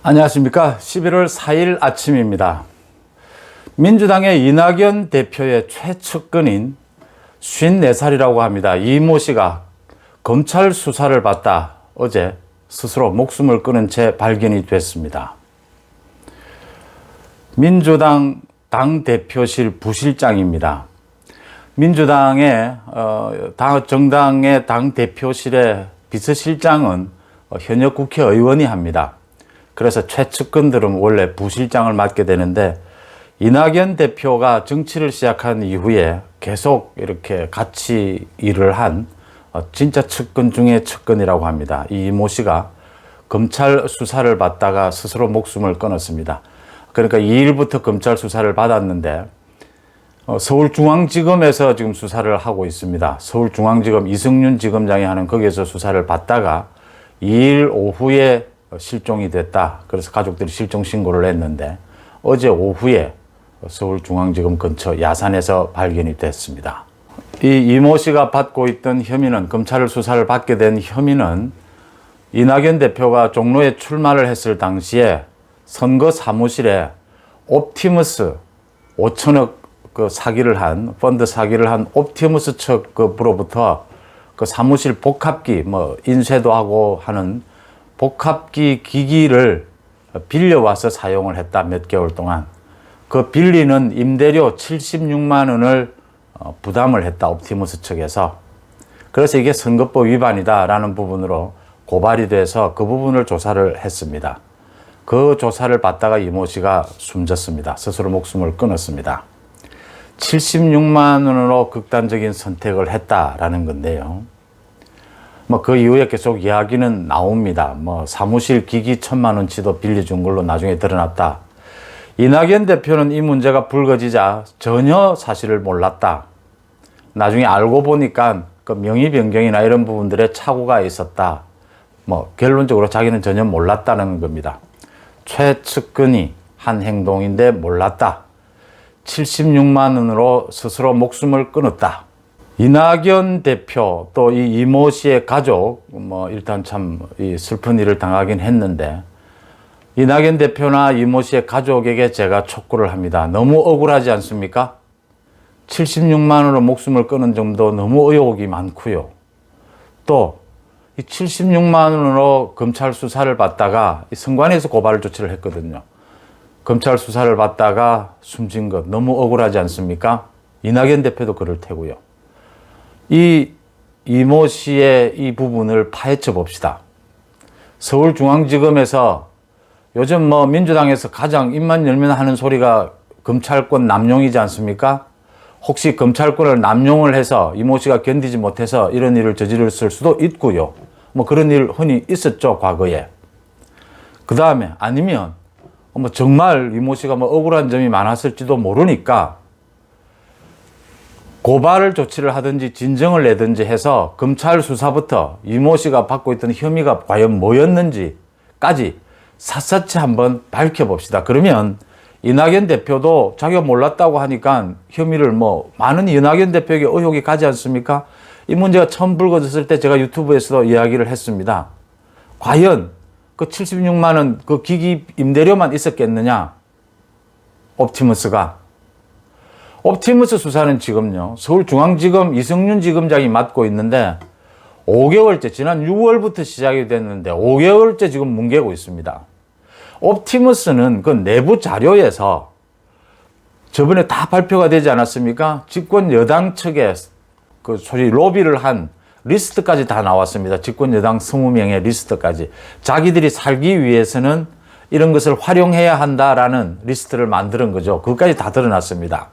안녕하십니까. 11월 4일 아침입니다. 민주당의 이낙연 대표의 최측근인 54살이라고 합니다. 이모 씨가 검찰 수사를 받다 어제 스스로 목숨을 끊은 채 발견이 됐습니다. 민주당 당대표실 부실장입니다. 민주당의 정당의 당대표실의 비서실장은 현역 국회의원이 합니다. 그래서 최측근들은 원래 부실장을 맡게 되는데, 이낙연 대표가 정치를 시작한 이후에 계속 이렇게 같이 일을 한 진짜 측근 중에 측근이라고 합니다. 이 이모 씨가 검찰 수사를 받다가 스스로 목숨을 끊었습니다. 그러니까 2일부터 검찰 수사를 받았는데 서울중앙지검에서 지금 수사를 하고 있습니다. 서울중앙지검 이승윤 지검장이 하는 거기에서 수사를 받다가 2일 오후에 실종이 됐다. 그래서 가족들이 실종 신고를 했는데 어제 오후에 서울중앙지검 근처 야산에서 발견이 됐습니다. 이 이모 씨가 받고 있던 혐의는, 검찰 수사를 받게 된 혐의는 이낙연 대표가 종로에 출마를 했을 당시에 선거 사무실에 옵티머스 5천억 펀드 사기를 한 옵티머스 측으로부터 그 사무실 복합기, 인쇄도 하고 하는 복합기 기기를 빌려와서 사용을 했다. 몇 개월 동안. 그 빌리는 임대료 76만 원을 부담을 했다. 옵티머스 측에서. 그래서 이게 선거법 위반이다라는 부분으로 고발이 돼서 그 부분을 조사를 했습니다. 그 조사를 받다가 이모 씨가 숨졌습니다. 스스로 목숨을 끊었습니다. 76만 원으로 극단적인 선택을 했다라는 건데요. 그 이후에 계속 이야기는 나옵니다. 사무실 기기 1,000만 원치도 빌려준 걸로 나중에 드러났다. 이낙연 대표는 이 문제가 불거지자 전혀 사실을 몰랐다. 나중에 알고 보니까 그 명의 변경이나 이런 부분들에 착오가 있었다. 결론적으로 자기는 전혀 몰랐다는 겁니다. 최측근이 한 행동인데 몰랐다. 76만 원으로 스스로 목숨을 끊었다. 이낙연 대표 또 이 이모 씨의 가족, 일단 참 슬픈 일을 당하긴 했는데, 이낙연 대표나 이모 씨의 가족에게 제가 촉구를 합니다. 너무 억울하지 않습니까? 76만 원으로 목숨을 끊은 정도 너무 의혹이 많고요. 또 이 76만 원으로 검찰 수사를 받다가 선관위에서 고발 조치를 했거든요. 검찰 수사를 받다가 숨진 것 너무 억울하지 않습니까? 이낙연 대표도 그럴 테고요. 이 이모 씨의 이 부분을 파헤쳐 봅시다. 서울중앙지검에서 요즘 민주당에서 가장 입만 열면 하는 소리가 검찰권 남용이지 않습니까? 혹시 검찰권을 남용을 해서 이모 씨가 견디지 못해서 이런 일을 저질렀을 수도 있고요. 그런 일 흔히 있었죠, 과거에. 그 다음에 아니면 정말 이모 씨가 억울한 점이 많았을지도 모르니까 고발 조치를 하든지 진정을 내든지 해서 검찰 수사부터 이모 씨가 받고 있던 혐의가 과연 뭐였는지까지 샅샅이 한번 밝혀봅시다. 그러면 이낙연 대표도 자기가 몰랐다고 하니까 혐의를 많은 이낙연 대표에게 의혹이 가지 않습니까? 이 문제가 처음 불거졌을 때 제가 유튜브에서도 이야기를 했습니다. 과연 그 76만 원 그 기기 임대료만 있었겠느냐? 옵티머스 수사는 지금요, 서울중앙지검 이승윤 지검장이 맡고 있는데 5개월째, 지난 6월부터 시작이 됐는데 5개월째 지금 뭉개고 있습니다. 옵티머스는 그 내부 자료에서 저번에 다 발표가 되지 않았습니까? 집권 여당 측에 그 소위 로비를 한 리스트까지 다 나왔습니다. 집권 여당 20명의 리스트까지. 자기들이 살기 위해서는 이런 것을 활용해야 한다라는 리스트를 만드는 거죠. 그것까지 다 드러났습니다.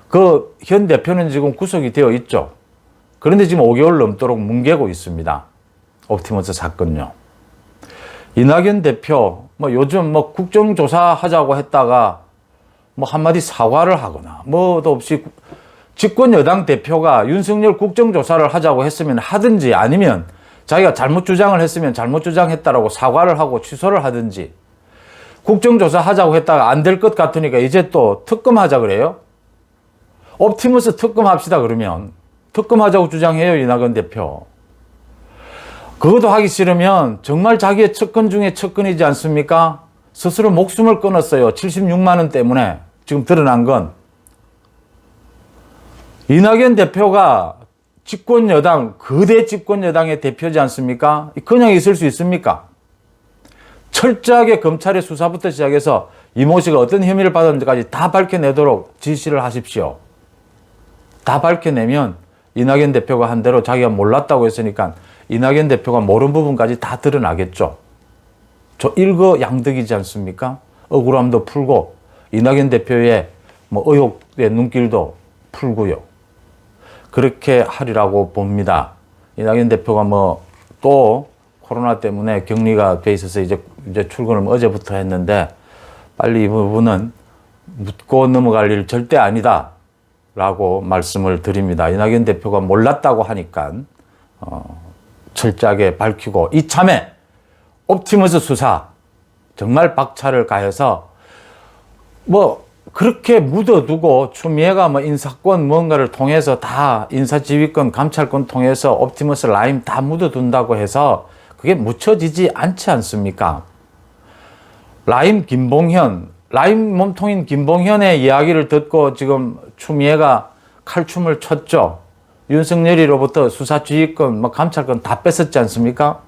그 현 대표는 지금 구속이 되어 있죠. 그런데 지금 5개월 넘도록 뭉개고 있습니다. 옵티머스 사건요. 이낙연 대표 요즘 국정조사 하자고 했다가 한마디 사과를 하거나 뭐도 없이, 집권 여당 대표가 윤석열 국정조사를 하자고 했으면 하든지, 아니면 자기가 잘못 주장을 했으면 잘못 주장했다라고 사과를 하고 취소를 하든지, 국정조사 하자고 했다가 안 될 것 같으니까 이제 또 특검하자 그래요? 옵티머스 특검합시다 그러면. 특검하자고 주장해요, 이낙연 대표. 그것도 하기 싫으면 정말 자기의 측근 중에 측근이지 않습니까? 스스로 목숨을 끊었어요. 76만 원 때문에. 지금 드러난 건 이낙연 대표가 집권 여당, 거대 집권 여당의 대표지 않습니까? 그냥 있을 수 있습니까? 철저하게 검찰의 수사부터 시작해서 이모 씨가 어떤 혐의를 받았는지까지 다 밝혀내도록 지시를 하십시오. 다 밝혀내면 이낙연 대표가 한 대로 자기가 몰랐다고 했으니까 이낙연 대표가 모르는 부분까지 다 드러나겠죠. 저 일거양득이지 않습니까? 억울함도 풀고 이낙연 대표의 의혹의 눈길도 풀고요. 그렇게 하리라고 봅니다. 이낙연 대표가 또 코로나 때문에 격리가 돼 있어서 이제 출근을 어제부터 했는데 빨리 이 부분은 묻고 넘어갈 일 절대 아니다 라고 말씀을 드립니다. 이낙연 대표가 몰랐다고 하니까 철저하게 밝히고 이참에 옵티머스 수사 정말 박차를 가해서 그렇게 묻어두고 추미애가 인사권 뭔가를 통해서 다 인사지휘권, 감찰권 통해서 옵티머스 라임 다 묻어둔다고 해서 그게 묻혀지지 않지 않습니까? 라임 몸통인 김봉현의 이야기를 듣고 지금 추미애가 칼춤을 췄죠. 윤석열이로부터 수사지휘권, 감찰권 다 뺏었지 않습니까?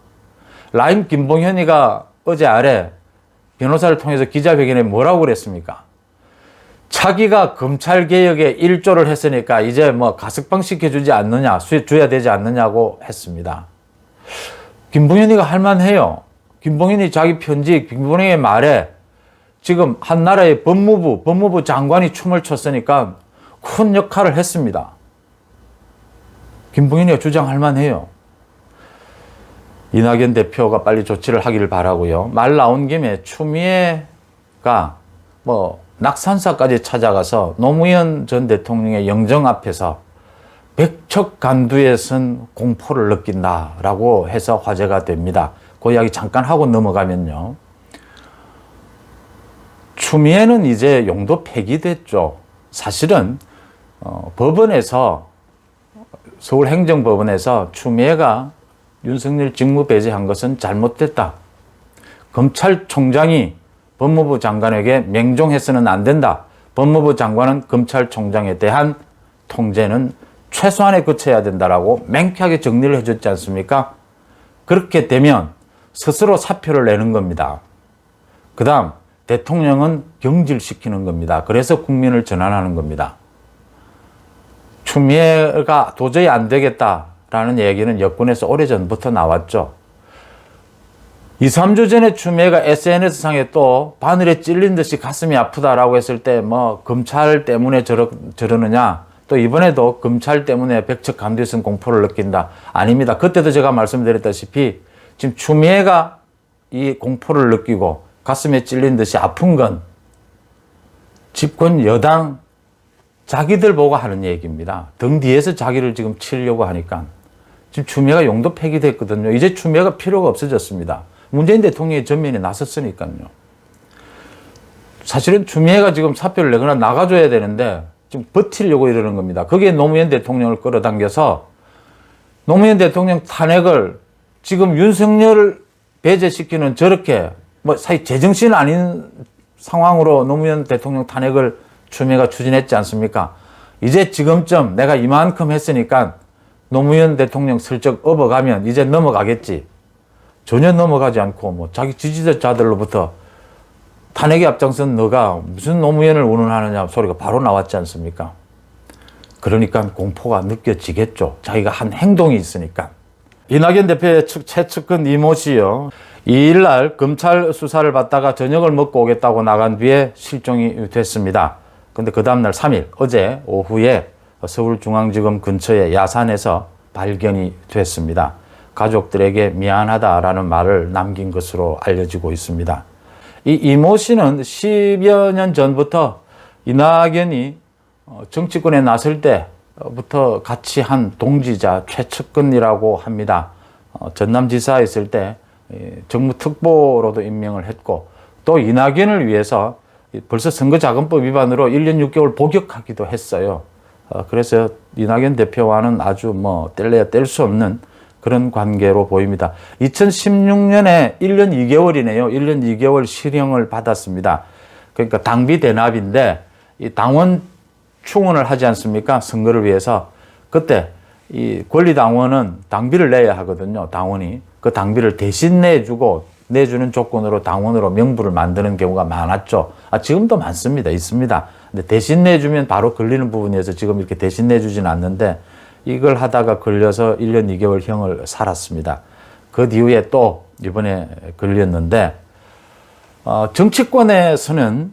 라임 김봉현이가 어제 아래 변호사를 통해서 기자회견에 뭐라고 그랬습니까? 자기가 검찰개혁에 일조를 했으니까 이제 가석방 시켜주지 않느냐, 줘야 되지 않느냐고 했습니다. 김봉현이가 할만해요. 김봉현이 자기 편지, 김봉현의 말에 지금 한 나라의 법무부 장관이 춤을 췄으니까 큰 역할을 했습니다. 김봉현이가 주장할 만해요. 이낙연 대표가 빨리 조치를 하기를 바라고요. 말 나온 김에 추미애가 낙산사까지 찾아가서 노무현 전 대통령의 영정 앞에서 백척간두에 선 공포를 느낀다라고 해서 화제가 됩니다. 그 이야기 잠깐 하고 넘어가면요. 추미애는 이제 용도 폐기됐죠. 사실은 법원에서 서울행정법원에서 추미애가 윤석열 직무 배제한 것은 잘못됐다. 검찰총장이 법무부 장관에게 맹종해서는 안 된다. 법무부 장관은 검찰총장에 대한 통제는 최소한에 그쳐야 된다라고 맹쾌하게 정리를 해줬지 않습니까? 그렇게 되면 스스로 사표를 내는 겁니다. 그 다음 대통령은 경질시키는 겁니다. 그래서 국민을 전환하는 겁니다. 추미애가 도저히 안 되겠다라는 얘기는 여권에서 오래전부터 나왔죠. 2, 3주 전에 추미애가 SNS상에 또 바늘에 찔린 듯이 가슴이 아프다라고 했을 때 검찰 때문에 저러느냐, 또 이번에도 검찰 때문에 백척간두에선 공포를 느낀다. 아닙니다. 그때도 제가 말씀드렸다시피 지금 추미애가 이 공포를 느끼고 가슴에 찔린 듯이 아픈 건 집권 여당 자기들 보고 하는 얘기입니다. 등 뒤에서 자기를 지금 치려고 하니까 지금 추미애가 용도 폐기됐거든요. 이제 추미애가 필요가 없어졌습니다. 문재인 대통령이 전면에 나섰으니까요. 사실은 추미애가 지금 사표를 내거나 나가줘야 되는데 지금 버티려고 이러는 겁니다. 거기에 노무현 대통령을 끌어당겨서 노무현 대통령 탄핵을 지금 윤석열을 배제시키는 저렇게 사실 제정신 아닌 상황으로 노무현 대통령 탄핵을 추미애가 추진했지 않습니까? 이제 지금쯤 내가 이만큼 했으니까 노무현 대통령 슬쩍 업어가면 이제 넘어가겠지. 전혀 넘어가지 않고 자기 지지자들로부터 탄핵에 앞장선 너가 무슨 노무현을 운운하느냐 소리가 바로 나왔지 않습니까? 그러니까 공포가 느껴지겠죠. 자기가 한 행동이 있으니까. 이낙연 대표의 최측근 이모 씨요. 2일날 검찰 수사를 받다가 저녁을 먹고 오겠다고 나간 뒤에 실종이 됐습니다. 근데 그 다음날 3일, 어제 오후에 서울중앙지검 근처의 야산에서 발견이 됐습니다. 가족들에게 미안하다라는 말을 남긴 것으로 알려지고 있습니다. 이 이모 씨는 10여 년 전부터 이낙연이 정치권에 나설 때부터 같이 한 동지자 최측근이라고 합니다. 전남지사 있을 때 정무특보로도 임명을 했고 또 이낙연을 위해서 벌써 선거자금법 위반으로 1년 6개월 복역하기도 했어요. 그래서 이낙연 대표와는 아주 뗄래야 뗄 수 없는 그런 관계로 보입니다. 2016년에 1년 2개월이네요. 1년 2개월 실형을 받았습니다. 그러니까 당비 대납인데 이 당원 충원을 하지 않습니까? 선거를 위해서. 그때 이 권리당원은 당비를 내야 하거든요. 당원이. 그 당비를 대신 내주는 조건으로 당원으로 명부를 만드는 경우가 많았죠. 지금도 많습니다. 있습니다. 근데 대신 내주면 바로 걸리는 부분이어서 지금 이렇게 대신 내주진 않는데 이걸 하다가 걸려서 1년 2개월 형을 살았습니다. 그 이후에 또 이번에 걸렸는데 정치권에서는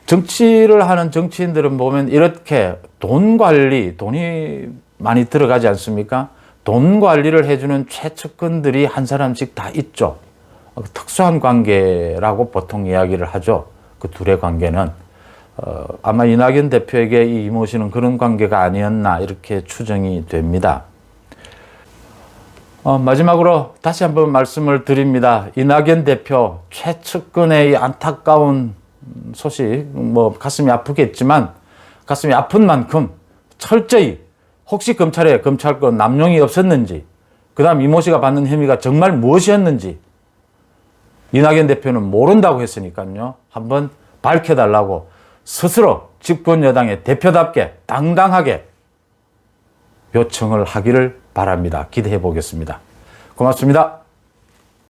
정치를 하는 정치인들은 보면 이렇게 돈 관리, 돈이 많이 들어가지 않습니까? 돈 관리를 해주는 최측근들이 한 사람씩 다 있죠. 특수한 관계라고 보통 이야기를 하죠. 그 둘의 관계는. 아마 이낙연 대표에게 이 이모 씨는 그런 관계가 아니었나 이렇게 추정이 됩니다. 마지막으로 다시 한번 말씀을 드립니다. 이낙연 대표 최측근의 이 안타까운 소식, 가슴이 아프겠지만 가슴이 아픈 만큼 철저히 혹시 검찰에 검찰권 남용이 없었는지, 그 다음 이모 씨가 받는 혐의가 정말 무엇이었는지 이낙연 대표는 모른다고 했으니까요. 한번 밝혀달라고 스스로 집권 여당의 대표답게 당당하게 요청을 하기를 바랍니다. 기대해 보겠습니다. 고맙습니다.